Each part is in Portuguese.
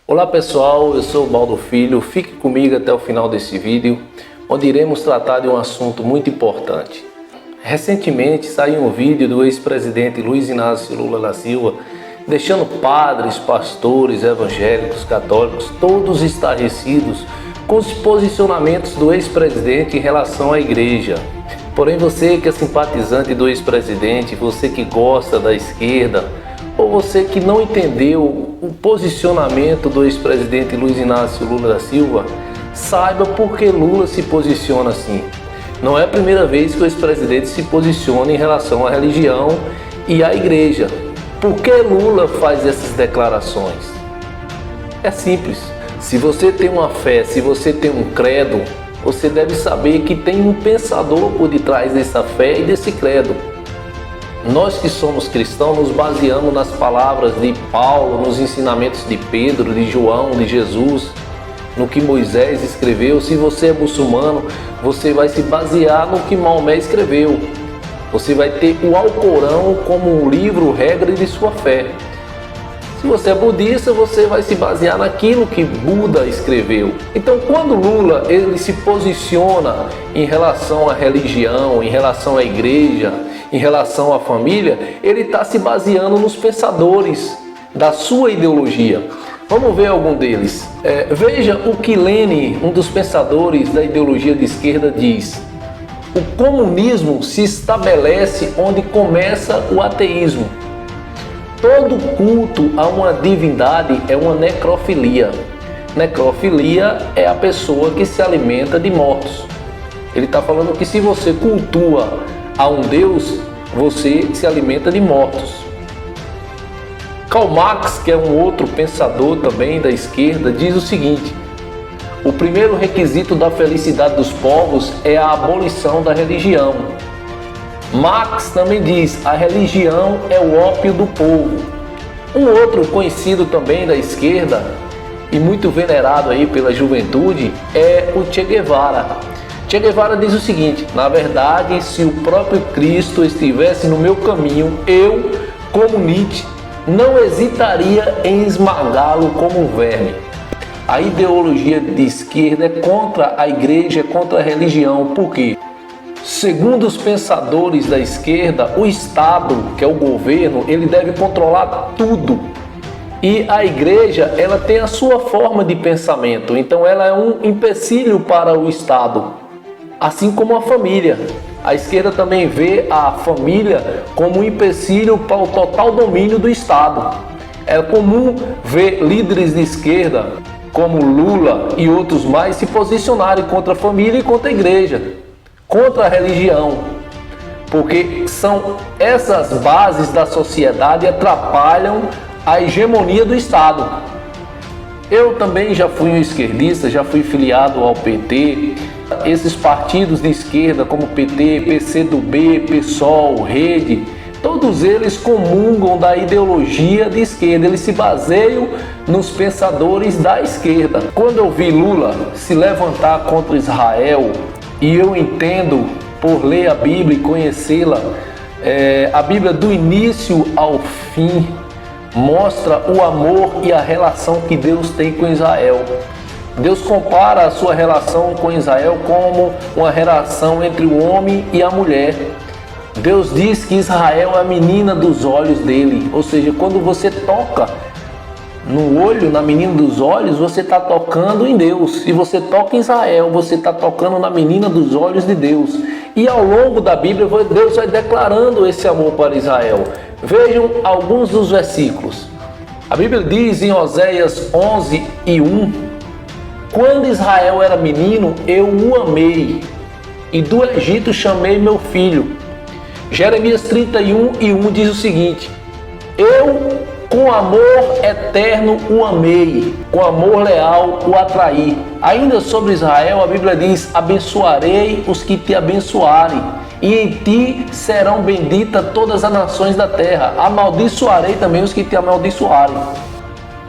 Olá pessoal, eu sou o Baldo Filho, fique comigo até o final desse vídeo, onde iremos tratar de um assunto muito importante. Recentemente saiu um vídeo do ex-presidente Luiz Inácio Lula da Silva, deixando padres, pastores, evangélicos, católicos, todos estarrecidos com os posicionamentos do ex-presidente em relação à igreja. Porém, você que é simpatizante do ex-presidente, você que gosta da esquerda, ou você que não entendeu o posicionamento do ex-presidente Luiz Inácio Lula da Silva, saiba por que Lula se posiciona assim. Não é a primeira vez que o ex-presidente se posiciona em relação à religião e à igreja. Por que Lula faz essas declarações? É simples. Se você tem uma fé, se você tem um credo, você deve saber que tem um pensador por detrás dessa fé e desse credo. Nós que somos cristãos nos baseamos nas palavras de Paulo, nos ensinamentos de Pedro, de João, de Jesus, no que Moisés escreveu. Se você é muçulmano, você vai se basear no que Maomé escreveu. Você vai ter o Alcorão como um livro, regra de sua fé. Se você é budista, você vai se basear naquilo que Buda escreveu. Então, quando Lula ele se posiciona em relação à religião, em relação à igreja, em relação à família, ele está se baseando nos pensadores da sua ideologia. Vamos ver algum deles. Veja o que Lenin, um dos pensadores da ideologia de esquerda, diz. O comunismo se estabelece onde começa o ateísmo. Todo culto a uma divindade é uma necrofilia. Necrofilia é a pessoa que se alimenta de mortos. Ele está falando que se você cultua a um Deus, você se alimenta de mortos. Karl Marx, que é um outro pensador também da esquerda, diz o seguinte: o primeiro requisito da felicidade dos povos é a abolição da religião. Marx também diz: a religião é o ópio do povo. Um outro conhecido também da esquerda e muito venerado aí pela juventude é o Che Guevara. Che Guevara diz o seguinte: na verdade, se o próprio Cristo estivesse no meu caminho, eu, como Nietzsche, não hesitaria em esmagá-lo como um verme. A ideologia de esquerda é contra a igreja, é contra a religião. Por quê? Segundo os pensadores da esquerda, o Estado, que é o governo, ele deve controlar tudo. E a igreja, ela tem a sua forma de pensamento, então ela é um empecilho para o Estado. Assim como a família. A esquerda também vê a família como um empecilho para o total domínio do Estado. É comum ver líderes de esquerda, como Lula e outros mais, se posicionarem contra a família e contra a igreja, contra a religião, porque são essas bases da sociedade que atrapalham a hegemonia do Estado. Eu também já fui um esquerdista, já fui filiado ao PT. Esses partidos de esquerda como PT, PCdoB, PSOL, Rede, todos eles comungam da ideologia de esquerda, eles se baseiam nos pensadores da esquerda. Quando eu vi Lula se levantar contra Israel, e eu entendo, por ler a Bíblia e conhecê-la, a Bíblia do início ao fim mostra o amor e a relação que Deus tem com Israel. Deus compara a sua relação com Israel como uma relação entre o homem e a mulher. Deus diz que Israel é a menina dos olhos dele, ou seja, quando você toca no olho, na menina dos olhos, você está tocando em Deus. Se você toca em Israel, você está tocando na menina dos olhos de Deus. E ao longo da Bíblia, Deus vai declarando esse amor para Israel. Vejam alguns dos versículos. A Bíblia diz em Oséias 11:1: quando Israel era menino, eu o amei, e do Egito chamei meu filho. Jeremias 31:1 diz o seguinte: eu com amor eterno o amei, com amor leal o atraí. Ainda sobre Israel, a Bíblia diz: abençoarei os que te abençoarem, e em ti serão benditas todas as nações da terra. Amaldiçoarei também os que te amaldiçoarem.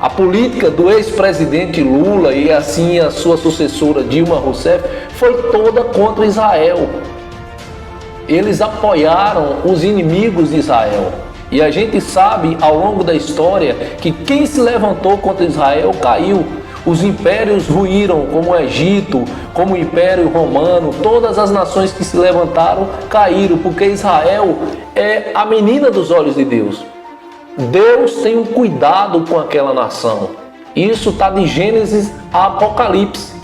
A política do ex-presidente Lula e assim a sua sucessora Dilma Rousseff foi toda contra Israel. Eles apoiaram os inimigos de Israel. E a gente sabe ao longo da história que quem se levantou contra Israel caiu. Os impérios ruíram, como o Egito, como o Império Romano, todas as nações que se levantaram caíram, porque Israel é a menina dos olhos de Deus. Deus tem um cuidado com aquela nação. Isso está de Gênesis a Apocalipse.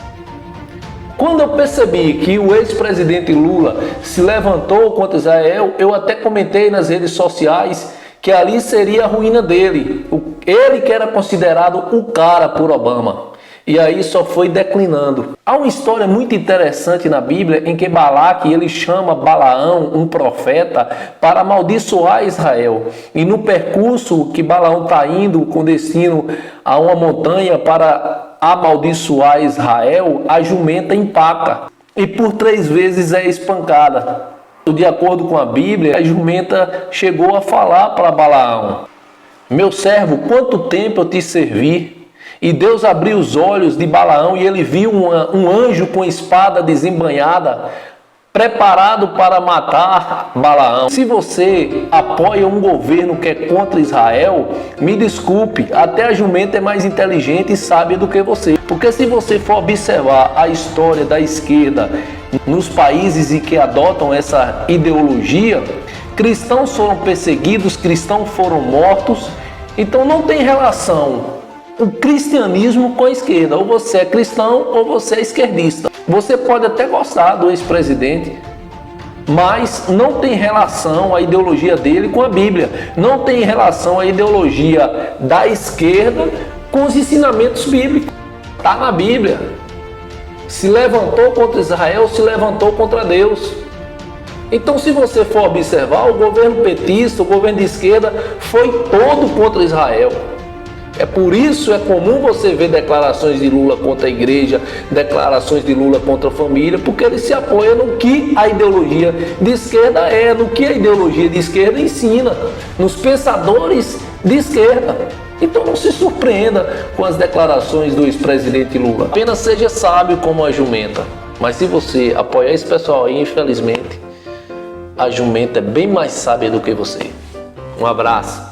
Quando eu percebi que o ex-presidente Lula se levantou contra Israel, eu até comentei nas redes sociais que ali seria a ruína dele. Ele que era considerado o cara por Obama. E aí só foi declinando. Há uma história muito interessante na Bíblia em que Balaque, ele chama Balaão, um profeta, para amaldiçoar Israel. E no percurso que Balaão está indo com destino a uma montanha para amaldiçoar Israel, a jumenta empaca e por 3 vezes é espancada. De acordo com a Bíblia, a jumenta chegou a falar para Balaão: meu servo, quanto tempo eu te servi? E Deus abriu os olhos de Balaão e ele viu um anjo com espada desembainhada, preparado para matar Balaão. Se você apoia um governo que é contra Israel, me desculpe, até a jumenta é mais inteligente e sábia do que você. Porque se você for observar a história da esquerda nos países em que adotam essa ideologia, cristãos foram perseguidos, cristãos foram mortos, então não tem relação o cristianismo com a esquerda. Ou você é cristão ou você é esquerdista. Você pode até gostar do ex-presidente, mas não tem relação a ideologia dele com a Bíblia. Não tem relação a ideologia da esquerda com os ensinamentos bíblicos. Está na Bíblia. Se levantou contra Israel, se levantou contra Deus. Então, se você for observar, o governo petista, o governo de esquerda, foi todo contra Israel. É por isso é comum você ver declarações de Lula contra a igreja, declarações de Lula contra a família, porque ele se apoia no que a ideologia de esquerda é, no que a ideologia de esquerda ensina, nos pensadores de esquerda. Então não se surpreenda com as declarações do ex-presidente Lula. Apenas seja sábio como a jumenta. Mas se você apoiar esse pessoal aí, infelizmente, a jumenta é bem mais sábia do que você. Um abraço.